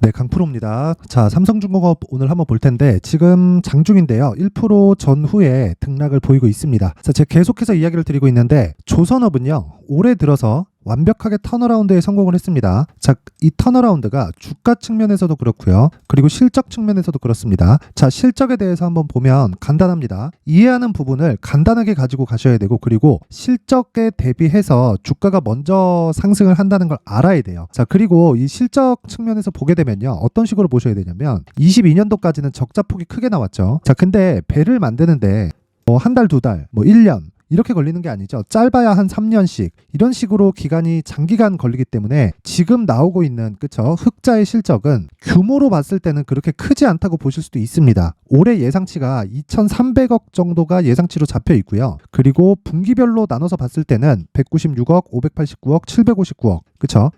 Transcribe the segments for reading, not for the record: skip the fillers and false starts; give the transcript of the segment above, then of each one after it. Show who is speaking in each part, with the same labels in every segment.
Speaker 1: 네, 강프로입니다. 자, 삼성중공업 오늘 한번 볼 텐데 지금 장중인데요. 1% 전후에 등락을 보이고 있습니다. 자, 제가 계속해서 이야기를 드리고 있는데 조선업은요. 올해 들어서 완벽하게 턴어라운드에 성공을 했습니다. 자, 이 턴어라운드가 주가 측면에서도 그렇고요. 그리고 실적 측면에서도 그렇습니다. 자, 실적에 대해서 한번 보면 간단합니다. 이해하는 부분을 간단하게 가지고 가셔야 되고, 그리고 실적에 대비해서 주가가 먼저 상승을 한다는 걸 알아야 돼요. 자, 그리고 이 실적 측면에서 보게 되면요. 어떤 식으로 보셔야 되냐면 22년도까지는 적자폭이 크게 나왔죠. 자, 근데 배를 만드는데 한 달, 두 달, 1년 이렇게 걸리는 게 아니죠. 짧아야 한 3년씩 이런 식으로 기간이 장기간 걸리기 때문에 지금 나오고 있는 흑자의 실적은 규모로 봤을 때는 그렇게 크지 않다고 보실 수도 있습니다. 올해 예상치가 2,300억 정도가 예상치로 잡혀 있고요. 그리고 분기별로 나눠서 봤을 때는 196억, 589억, 759억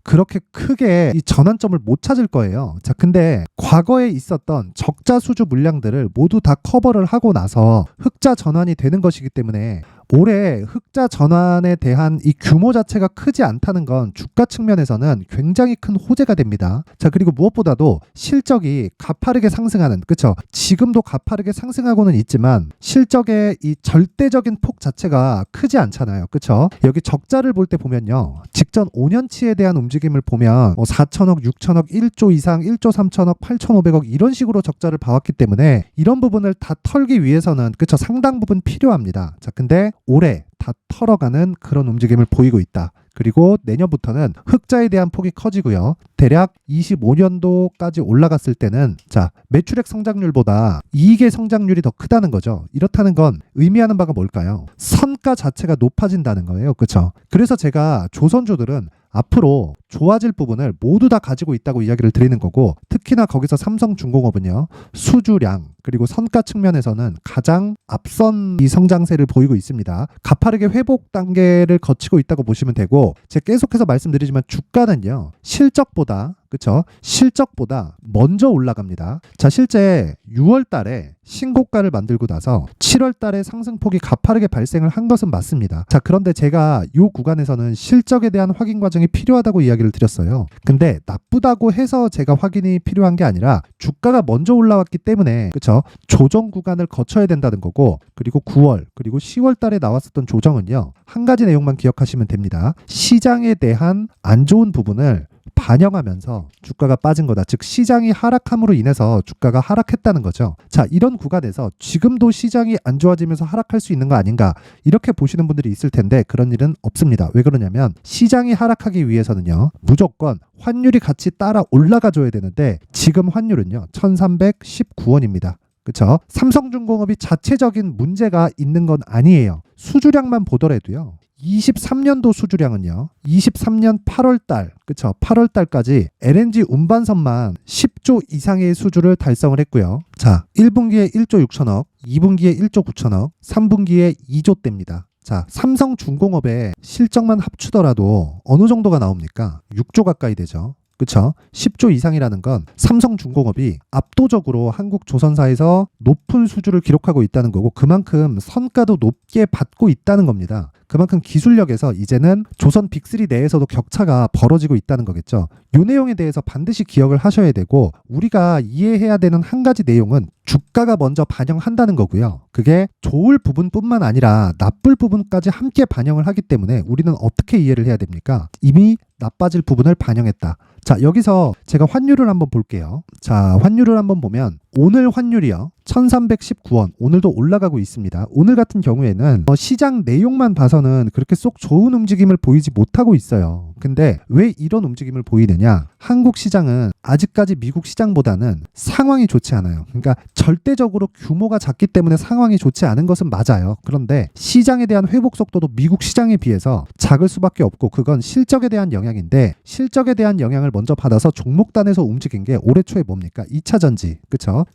Speaker 1: 그렇게 크게 이 전환점을 못 찾을 거예요. 자, 근데 과거에 있었던 적자 수주 물량들을 모두 다 커버를 하고 나서 흑자 전환이 되는 것이기 때문에 올해 흑자 전환에 대한 이 규모 자체가 크지 않다는 건 주가 측면에서는 굉장히 큰 호재가 됩니다. 자, 그리고 무엇보다도 실적이 가파르게 상승하는, 지금도 가파르게 상승하고는 있지만 실적의 이 절대적인 폭 자체가 크지 않잖아요. 여기 적자를 볼 때 보면요. 직전 5년치에 대한 움직임을 보면 4천억, 6천억, 1조 이상, 1조 3천억, 8,500억 이런 식으로 적자를 봐왔기 때문에 이런 부분을 다 털기 위해서는 상당 부분 필요합니다. 자, 근데 올해 다 털어가는 그런 움직임을 보이고 있다. 그리고 내년부터는 흑자에 대한 폭이 커지고요. 대략 25년도까지 올라갔을 때는 매출액 성장률보다 이익의 성장률이 더 크다는 거죠. 이렇다는 건 의미하는 바가 뭘까요? 선가 자체가 높아진다는 거예요. 그래서 제가 조선주들은 앞으로 좋아질 부분을 모두 다 가지고 있다고 이야기를 드리는 거고, 특히나 거기서 삼성중공업은요. 수주량 그리고 선가 측면에서는 가장 앞선 이 성장세를 보이고 있습니다. 가파르게 회복 단계를 거치고 있다고 보시면 되고, 제가 계속해서 말씀드리지만 주가는요. 실적보다 먼저 올라갑니다. 자, 실제 6월 달에 신고가를 만들고 나서 7월 달에 상승폭이 가파르게 발생을 한 것은 맞습니다. 자, 그런데 제가 이 구간에서는 실적에 대한 확인 과정이 필요하다고 이야기를 드렸어요. 근데 나쁘다고 해서 제가 확인이 필요한 게 아니라 주가가 먼저 올라왔기 때문에 조정 구간을 거쳐야 된다는 거고, 그리고 9월 그리고 10월 달에 나왔었던 조정은요. 한 가지 내용만 기억하시면 됩니다. 시장에 대한 안 좋은 부분을 반영하면서 주가가 빠진 거다. 즉 시장이 하락함으로 인해서 주가가 하락했다는 거죠. 자, 이런 구간에서 지금도 시장이 안 좋아지면서 하락할 수 있는 거 아닌가 이렇게 보시는 분들이 있을 텐데 그런 일은 없습니다. 왜 그러냐면 시장이 하락하기 위해서는요. 무조건 환율이 같이 따라 올라가 줘야 되는데 지금 환율은요. 1,319원입니다. 삼성중공업이 자체적인 문제가 있는 건 아니에요. 수주량만 보더라도요. 23년도 수주량은요. 23년 8월달, 8월달까지 LNG 운반선만 10조 이상의 수주를 달성을 했고요. 자, 1분기에 1조 6천억, 2분기에 1조 9천억, 3분기에 2조대입니다. 자, 삼성중공업의 실적만 합치더라도 어느 정도가 나옵니까? 6조 가까이 되죠. 10조 이상이라는 건 삼성중공업이 압도적으로 한국 조선사에서 높은 수주를 기록하고 있다는 거고, 그만큼 선가도 높게 받고 있다는 겁니다. 그만큼 기술력에서 이제는 조선 빅3 내에서도 격차가 벌어지고 있다는 거겠죠. 이 내용에 대해서 반드시 기억을 하셔야 되고, 우리가 이해해야 되는 한 가지 내용은 주가가 먼저 반영한다는 거고요. 그게 좋을 부분뿐만 아니라 나쁠 부분까지 함께 반영을 하기 때문에 우리는 어떻게 이해를 해야 됩니까? 이미 나빠질 부분을 반영했다. 자, 여기서 제가 환율을 한번 볼게요. 자, 환율을 한번 보면 오늘 환율이요. 1,319원. 오늘도 올라가고 있습니다. 오늘 같은 경우에는 시장 내용만 봐서는 그렇게 쏙 좋은 움직임을 보이지 못하고 있어요. 근데 왜 이런 움직임을 보이느냐? 한국 시장은 아직까지 미국 시장보다는 상황이 좋지 않아요. 그러니까 절대적으로 규모가 작기 때문에 상황이 좋지 않은 것은 맞아요. 그런데 시장에 대한 회복 속도도 미국 시장에 비해서 작을 수밖에 없고, 그건 실적에 대한 영향인데, 실적에 대한 영향을 먼저 받아서 종목단에서 움직인 게 올해 초에 뭡니까? 2차전지,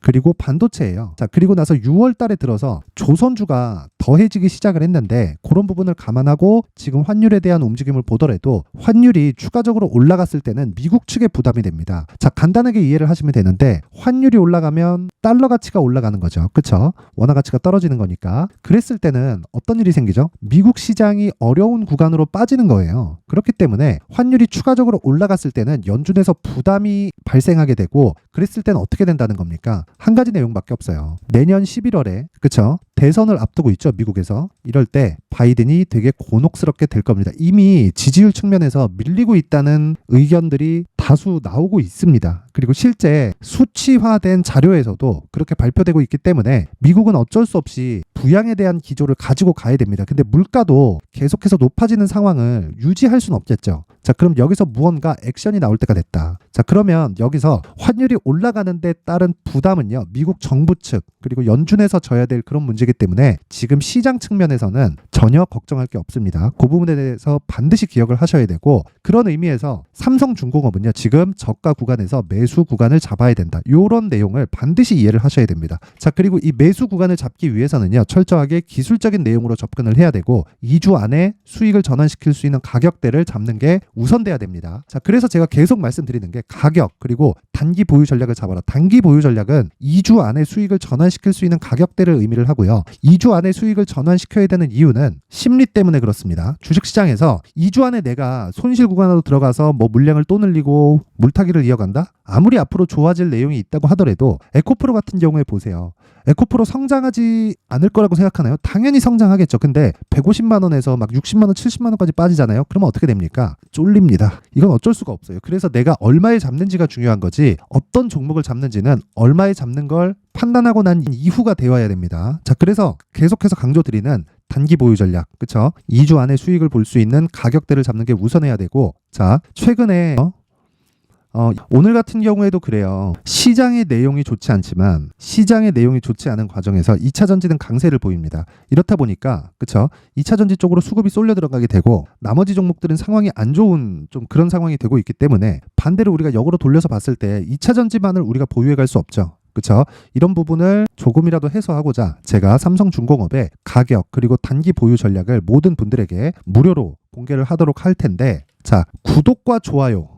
Speaker 1: 그리고 반도체예요. 자, 그리고 나서 6월 달에 들어서 조선주가 더 더해지기 시작을 했는데 그런 부분을 감안하고 지금 환율에 대한 움직임을 보더라도 환율이 추가적으로 올라갔을 때는 미국 측에 부담이 됩니다. 자, 간단하게 이해를 하시면 되는데 환율이 올라가면 달러 가치가 올라가는 거죠. 그쵸? 원화 가치가 떨어지는 거니까. 그랬을 때는 어떤 일이 생기죠? 미국 시장이 어려운 구간으로 빠지는 거예요. 그렇기 때문에 환율이 추가적으로 올라갔을 때는 연준에서 부담이 발생하게 되고 그랬을 때는 어떻게 된다는 겁니까? 한 가지 내용밖에 없어요. 내년 11월에 그쵸? 대선을 앞두고 있죠. 미국에서. 이럴 때 바이든이 되게 곤혹스럽게 될 겁니다. 이미 지지율 측면에서 밀리고 있다는 의견들이 다수 나오고 있습니다. 그리고 실제 수치화된 자료에서도 그렇게 발표되고 있기 때문에 미국은 어쩔 수 없이 부양에 대한 기조를 가지고 가야 됩니다. 근데 물가도 계속해서 높아지는 상황을 유지할 수는 없겠죠. 자, 그럼 여기서 무언가 액션이 나올 때가 됐다. 자, 그러면 여기서 환율이 올라가는 데 따른 부담은요. 미국 정부 측 그리고 연준에서 져야 될 그런 문제이기 때문에 지금 시장 측면에서는 전혀 걱정할 게 없습니다. 그 부분에 대해서 반드시 기억을 하셔야 되고 그런 의미에서 삼성중공업은요. 지금 저가 구간에서 매수 구간을 잡아야 된다. 이런 내용을 반드시 이해를 하셔야 됩니다. 자, 그리고 이 매수 구간을 잡기 위해서는요. 철저하게 기술적인 내용으로 접근을 해야 되고 2주 안에 수익을 전환시킬 수 있는 가격대를 잡는 게 우선돼야 됩니다. 자, 그래서 제가 계속 말씀드리는 게 가격 그리고 단기 보유 전략을 잡아라. 단기 보유 전략은 2주 안에 수익을 전환시킬 수 있는 가격대를 의미를 하고요. 2주 안에 수익을 전환시켜야 되는 이유는 심리 때문에 그렇습니다. 주식시장에서 2주 안에 내가 손실 구간으로 들어가서 뭐 물량을 또 늘리고 물타기를 이어간다? 아무리 앞으로 좋아질 내용이 있다고 하더라도 에코프로 같은 경우에 보세요. 에코프로 성장하지 않을 거라고 생각하나요? 당연히 성장하겠죠. 근데 150만 원에서 막 60만 원, 70만 원까지 빠지잖아요. 그러면 어떻게 됩니까? 쫄립니다. 이건 어쩔 수가 없어요. 그래서 내가 얼마에 잡는지가 중요한 거지 어떤 종목을 잡는지는 얼마에 잡는 걸 판단하고 난 이후가 되어야 됩니다. 자, 그래서 계속해서 강조드리는 단기 보유 전략, 그쵸? 2주 안에 수익을 볼 수 있는 가격대를 잡는 게 우선해야 되고, 자, 최근에 오늘 같은 경우에도 그래요. 시장의 내용이 좋지 않지만 시장의 내용이 좋지 않은 과정에서 2차 전지는 강세를 보입니다. 이렇다 보니까 그쵸? 2차 전지 쪽으로 수급이 쏠려 들어가게 되고 나머지 종목들은 상황이 안 좋은 좀 그런 상황이 되고 있기 때문에 반대로 우리가 역으로 돌려서 봤을 때 2차 전지만을 우리가 보유해 갈 수 없죠. 그렇죠? 이런 부분을 조금이라도 해소하고자 제가 삼성중공업의 가격 그리고 단기 보유 전략을 모든 분들에게 무료로 공개를 하도록 할 텐데 자, 구독과 좋아요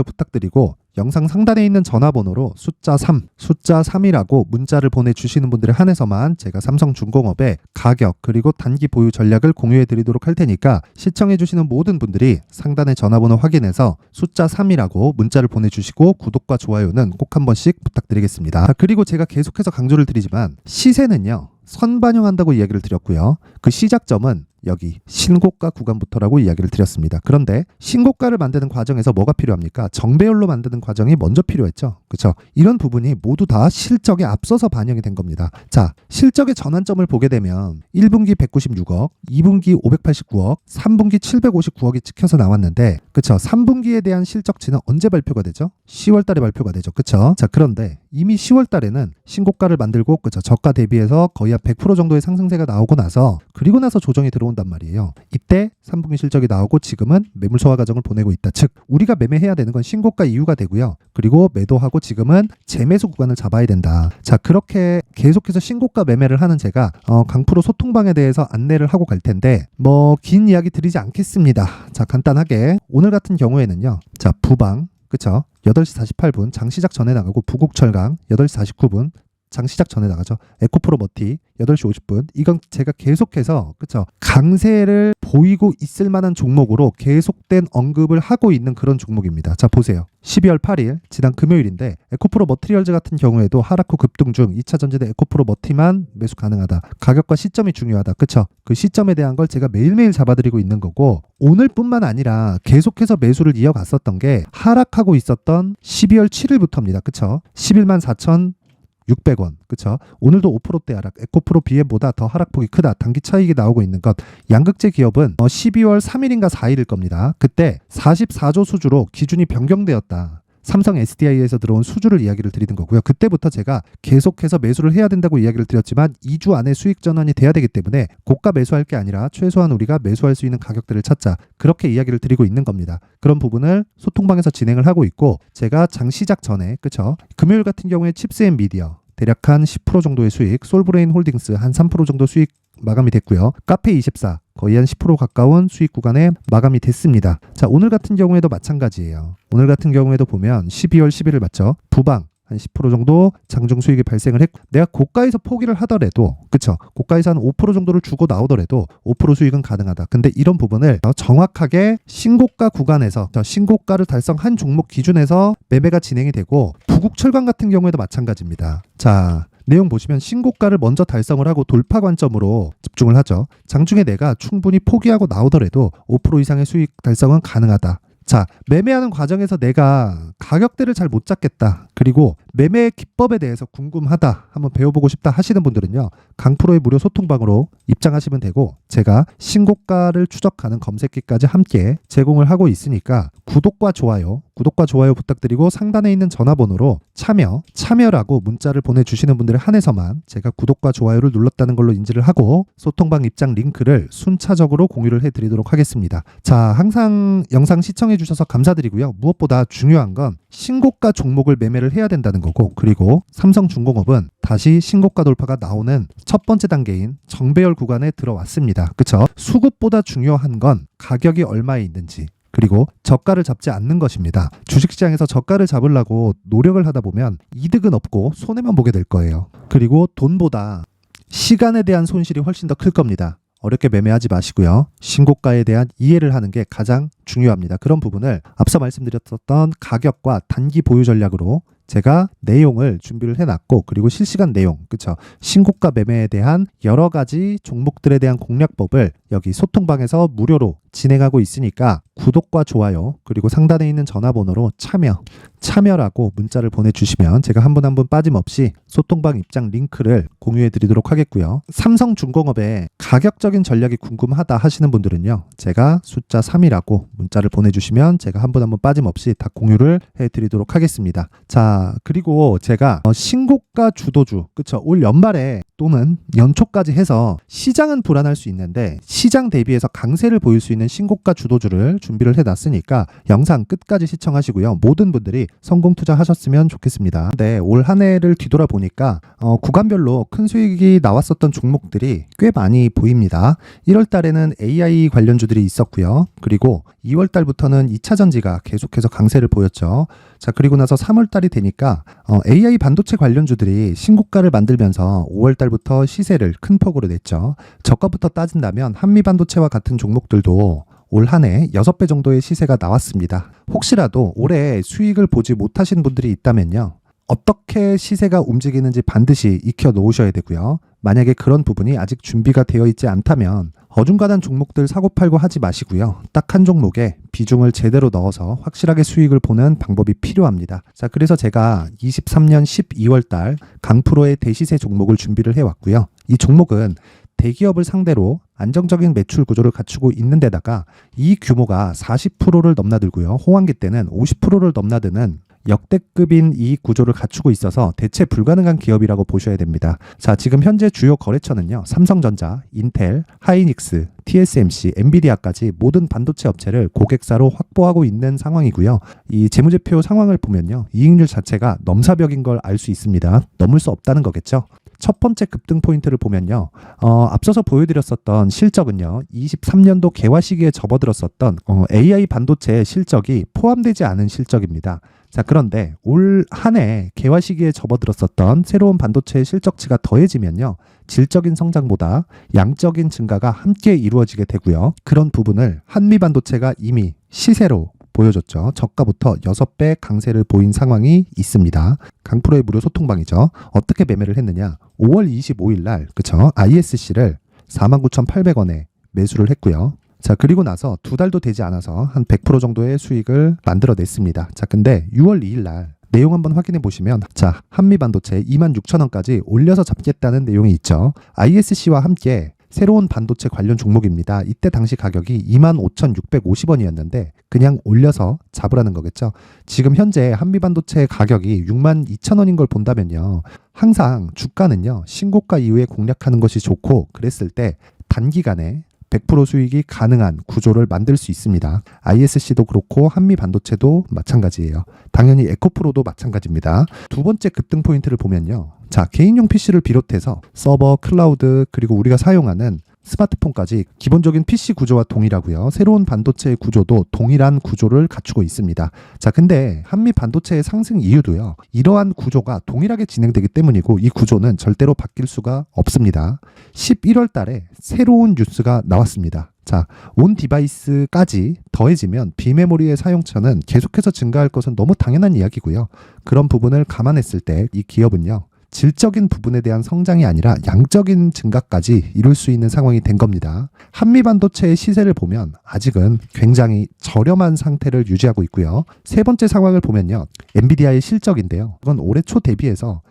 Speaker 1: 부탁드리고 영상 상단에 있는 전화번호로 숫자 3이라고 문자를 보내주시는 분들에 한해서만 제가 삼성중공업의 가격 그리고 단기 보유 전략을 공유해 드리도록 할 테니까 시청해 주시는 모든 분들이 상단의 전화번호 확인해서 숫자 3이라고 문자를 보내주시고 구독과 좋아요는 꼭 한 번씩 부탁드리겠습니다. 자, 그리고 제가 계속해서 강조를 드리지만 시세는요. 선반영한다고 이야기를 드렸고요. 그 시작점은 여기 신고가 구간부터라고 이야기를 드렸습니다. 그런데 신고가를 만드는 과정에서 뭐가 필요합니까? 정배열로 만드는 과정이 먼저 필요했죠. 그렇죠? 이런 부분이 모두 다 실적에 앞서서 반영이 된 겁니다. 자, 실적의 전환점을 보게 되면 1분기 196억, 2분기 589억, 3분기 759억이 찍혀서 나왔는데 그렇죠? 3분기에 대한 실적치는 언제 발표가 되죠? 10월 달에 발표가 되죠. 그렇죠? 자, 그런데 이미 10월 달에는 신고가를 만들고 그렇죠? 저가 대비해서 거의 한 100% 정도의 상승세가 나오고 나서 그리고 나서 조정이 들어온단 말이에요. 이때 3분기 실적이 나오고 지금은 매물 소화 과정을 보내고 있다. 즉 우리가 매매해야 되는 건 신고가 이유가 되고요. 그리고 매도하고 지금은 재매수 구간을 잡아야 된다. 자, 그렇게 계속해서 신고가 매매를 하는 제가 강프로 소통방에 대해서 안내를 하고 갈 텐데 뭐 긴 이야기 드리지 않겠습니다. 자, 간단하게 오늘 같은 경우에는요. 자, 부방 그쵸? 8시 48분 장시작 전에 나가고 부곡철강 8시 49분 장시작 전에 나가죠. 에코프로 머티 8시 50분. 이건 제가 계속해서 그쵸? 강세를 보이고 있을 만한 종목으로 계속된 언급을 하고 있는 그런 종목입니다. 자, 보세요. 12월 8일 지난 금요일인데 에코프로 머티리얼즈 같은 경우에도 하락 후 급등 중 2차 전지대 에코프로 머티만 매수 가능하다. 가격과 시점이 중요하다. 그쵸? 그 시점에 대한 걸 제가 매일매일 잡아드리고 있는 거고 오늘뿐만 아니라 계속해서 매수를 이어갔었던 게 하락하고 있었던 12월 7일부터입니다. 그쵸? 11만 4,600원. 그쵸? 오늘도 5%대 하락. 에코프로 BM보다 더 하락폭이 크다. 단기 차익이 나오고 있는 것. 양극재 기업은 12월 3일인가 4일일 겁니다. 그때 44조 수주로 기준이 변경되었다. 삼성 SDI에서 들어온 수주를 이야기를 드리는 거고요. 그때부터 제가 계속해서 매수를 해야 된다고 이야기를 드렸지만 2주 안에 수익 전환이 돼야 되기 때문에 고가 매수할 게 아니라 최소한 우리가 매수할 수 있는 가격들을 찾자. 그렇게 이야기를 드리고 있는 겁니다. 그런 부분을 소통방에서 진행을 하고 있고 제가 장 시작 전에 그쵸? 금요일 같은 경우에 칩스앤미디어 대략 한 10% 정도의 수익, 솔브레인 홀딩스 한 3% 정도 수익 마감이 됐고요. 카페24 거의 한 10% 가까운 수익 구간에 마감이 됐습니다. 자, 오늘 같은 경우에도 마찬가지예요. 오늘 같은 경우에도 보면 12월 10일을 맞죠? 부방 한 10% 정도 장중 수익이 발생을 했고, 내가 고가에서 포기를 하더라도, 그쵸? 고가에서 한 5% 정도를 주고 나오더라도 5% 수익은 가능하다. 근데 이런 부분을 정확하게 신고가 구간에서, 신고가를 달성한 종목 기준에서 매매가 진행이 되고, 부국철강 같은 경우에도 마찬가지입니다. 자, 내용 보시면 신고가를 먼저 달성을 하고 돌파 관점으로 집중을 하죠. 장중에 내가 충분히 포기하고 나오더라도 5% 이상의 수익 달성은 가능하다. 자, 매매하는 과정에서 내가 가격대를 잘 못 잡겠다. 그리고 매매 기법에 대해서 궁금하다. 한번 배워보고 싶다 하시는 분들은요. 강프로의 무료 소통방으로 입장하시면 되고, 제가 신고가를 추적하는 검색기까지 함께 제공을 하고 있으니까 구독과 좋아요 부탁드리고, 상단에 있는 전화번호로 참여라고 문자를 보내주시는 분들에 한해서만 제가 구독과 좋아요를 눌렀다는 걸로 인지를 하고 소통방 입장 링크를 순차적으로 공유를 해드리도록 하겠습니다. 자, 항상 영상 시청해주셔서 감사드리고요. 무엇보다 중요한 건 신고가 종목을 매매를 해야 된다는 거고, 그리고 삼성중공업은 다시 신고가 돌파가 나오는 첫 번째 단계인 정배열 구간에 들어왔습니다. 그쵸? 수급보다 중요한 건 가격이 얼마에 있는지, 그리고 저가를 잡지 않는 것입니다. 주식시장에서 저가를 잡으려고 노력을 하다 보면 이득은 없고 손해만 보게 될 거예요. 그리고 돈보다 시간에 대한 손실이 훨씬 더 클 겁니다. 어렵게 매매하지 마시고요. 신고가에 대한 이해를 하는 게 가장 중요합니다. 그런 부분을 앞서 말씀드렸던 가격과 단기 보유 전략으로 제가 내용을 준비를 해놨고, 그리고 실시간 내용, 그쵸? 신고가 매매에 대한 여러 가지 종목들에 대한 공략법을 여기 소통방에서 무료로 진행하고 있으니까 구독과 좋아요, 그리고 상단에 있는 전화번호로 참여라고 문자를 보내주시면 제가 한 분 한 분 빠짐없이 소통방 입장 링크를 공유해 드리도록 하겠고요. 삼성중공업의 가격적인 전략이 궁금하다 하시는 분들은요. 제가 숫자 3이라고 문자를 보내주시면 제가 한 분 한 분 빠짐없이 다 공유를 해 드리도록 하겠습니다. 자, 그리고 제가 신고가 주도주, 그쵸? 올 연말에 또는 연초까지 해서 시장은 불안할 수 있는데 시장 대비해서 강세를 보일 수 있는 신고가 주도주를 준비를 해놨으니까 영상 끝까지 시청하시고요. 모든 분들이 성공 투자하셨으면 좋겠습니다. 근데 올 한 해를 뒤돌아보니까 구간별로 큰 수익이 나왔었던 종목들이 꽤 많이 보입니다. 1월 달에는 AI 관련주들이 있었고요. 그리고 2월 달부터는 2차 전지가 계속해서 강세를 보였죠. 자, 그리고 나서 3월 달이 되니까 AI 반도체 관련주들이 신고가를 만들면서 5월 달부터 시세를 큰 폭으로 냈죠. 저가부터 따진다면 한미반도체와 같은 종목들도 올 한 해 6배 정도의 시세가 나왔습니다. 혹시라도 올해 수익을 보지 못하신 분들이 있다면요. 어떻게 시세가 움직이는지 반드시 익혀 놓으셔야 되고요. 만약에 그런 부분이 아직 준비가 되어 있지 않다면 어중간한 종목들 사고팔고 하지 마시고요. 딱 한 종목에 비중을 제대로 넣어서 확실하게 수익을 보는 방법이 필요합니다. 자, 그래서 제가 23년 12월 달 강프로의 대시세 종목을 준비를 해왔고요. 이 종목은 대기업을 상대로 안정적인 매출 구조를 갖추고 있는 데다가 이 규모가 40%를 넘나들고요. 호황기 때는 50%를 넘나드는 역대급인 이익 구조를 갖추고 있어서 대체 불가능한 기업이라고 보셔야 됩니다. 자, 지금 현재 주요 거래처는요. 삼성전자, 인텔, 하이닉스, TSMC, 엔비디아까지 모든 반도체 업체를 고객사로 확보하고 있는 상황이고요. 이 재무제표 상황을 보면요. 이익률 자체가 넘사벽인 걸 알 수 있습니다. 넘을 수 없다는 거겠죠. 첫 번째 급등 포인트를 보면요. 앞서서 보여드렸었던 실적은요. 23년도 개화 시기에 접어들었었던 AI 반도체 실적이 포함되지 않은 실적입니다. 자, 그런데 올 한 해 개화 시기에 접어들었었던 새로운 반도체의 실적치가 더해지면요. 질적인 성장보다 양적인 증가가 함께 이루어지게 되고요. 그런 부분을 한미반도체가 이미 시세로 보여줬죠. 저가부터 6배 강세를 보인 상황이 있습니다. 강프로의 무료 소통방이죠. 어떻게 매매를 했느냐. 5월 25일 날, 그쵸? ISC를 49,800원에 매수를 했고요. 자, 그리고 나서 2달도 되지 않아서 한 100% 정도의 수익을 만들어냈습니다. 자, 근데 6월 2일 날 내용 한번 확인해 보시면, 자, 한미반도체 26,000원까지 올려서 잡겠다는 내용이 있죠. ISC와 함께 새로운 반도체 관련 종목입니다. 이때 당시 가격이 25,650원이었는데 그냥 올려서 잡으라는 거겠죠. 지금 현재 한미반도체 가격이 62,000원인 걸 본다면요. 항상 주가는요. 신고가 이후에 공략하는 것이 좋고, 그랬을 때 단기간에 100% 수익이 가능한 구조를 만들 수 있습니다. ISC도 그렇고 한미반도체도 마찬가지예요. 당연히 에코프로도 마찬가지입니다. 두 번째 급등 포인트를 보면요. 자, 개인용 PC를 비롯해서 서버, 클라우드, 그리고 우리가 사용하는 스마트폰까지 기본적인 PC 구조와 동일하고요. 새로운 반도체의 구조도 동일한 구조를 갖추고 있습니다. 자, 근데 한미 반도체의 상승 이유도요. 이러한 구조가 동일하게 진행되기 때문이고 이 구조는 절대로 바뀔 수가 없습니다. 11월 달에 새로운 뉴스가 나왔습니다. 자, 온 디바이스까지 더해지면 비메모리의 사용처는 계속해서 증가할 것은 너무 당연한 이야기고요. 그런 부분을 감안했을 때 이 기업은요. 질적인 부분에 대한 성장이 아니라 양적인 증가까지 이룰 수 있는 상황이 된 겁니다. 한미반도체의 시세를 보면 아직은 굉장히 저렴한 상태를 유지하고 있고요. 세 번째 상황을 보면요. 엔비디아의 실적인데요. 이건 올해 초 대비해서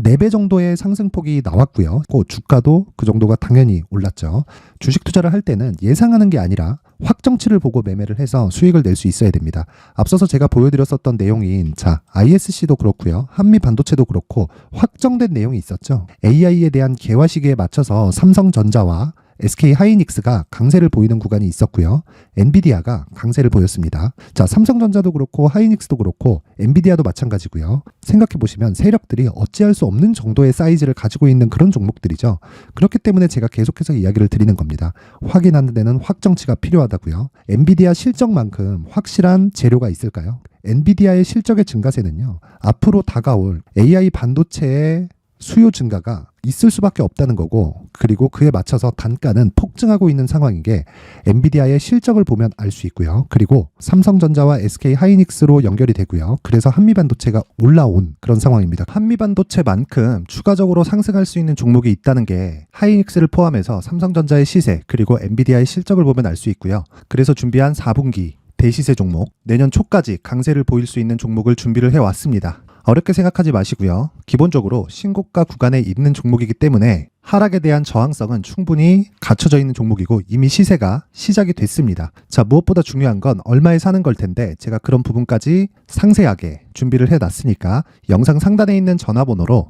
Speaker 1: 4배 정도의 상승폭이 나왔고요. 주가도 그 정도가 당연히 올랐죠. 주식 투자를 할 때는 예상하는 게 아니라 확정치를 보고 매매를 해서 수익을 낼 수 있어야 됩니다. 앞서서 제가 보여드렸었던 내용인 ISC도 그렇고요. 한미 반도체도 그렇고 확정된 내용이 있었죠. AI에 대한 개화 시기에 맞춰서 삼성전자와 SK 하이닉스가 강세를 보이는 구간이 있었고요. 엔비디아가 강세를 보였습니다. 자, 삼성전자도 그렇고 하이닉스도 그렇고 엔비디아도 마찬가지고요. 생각해 보시면 세력들이 어찌할 수 없는 정도의 사이즈를 가지고 있는 그런 종목들이죠. 그렇기 때문에 제가 계속해서 이야기를 드리는 겁니다. 확인하는 데는 확정치가 필요하다고요. 엔비디아 실적만큼 확실한 재료가 있을까요? 엔비디아의 실적의 증가세는요. 앞으로 다가올 AI 반도체의 수요 증가가 있을 수밖에 없다는 거고, 그리고 그에 맞춰서 단가는 폭증하고 있는 상황인 게 엔비디아의 실적을 보면 알 수 있고요. 그리고 삼성전자와 SK 하이닉스로 연결이 되고요. 그래서 한미반도체가 올라온 그런 상황입니다. 한미반도체만큼 추가적으로 상승할 수 있는 종목이 있다는 게 하이닉스를 포함해서 삼성전자의 시세 그리고 엔비디아의 실적을 보면 알 수 있고요. 그래서 준비한 4분기 대시세 종목, 내년 초까지 강세를 보일 수 있는 종목을 준비를 해왔습니다. 어렵게 생각하지 마시고요. 기본적으로 신고가 구간에 있는 종목이기 때문에 하락에 대한 저항성은 충분히 갖춰져 있는 종목이고 이미 시세가 시작이 됐습니다. 자, 무엇보다 중요한 건 얼마에 사는 걸 텐데 제가 그런 부분까지 상세하게 준비를 해놨으니까 영상 상단에 있는 전화번호로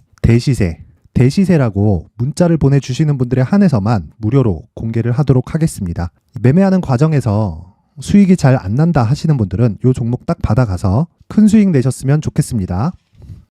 Speaker 1: 대시세라고 문자를 보내주시는 분들에 한해서만 무료로 공개를 하도록 하겠습니다. 매매하는 과정에서 수익이 잘 안 난다 하시는 분들은 이 종목 딱 받아가서 큰 수익 내셨으면 좋겠습니다.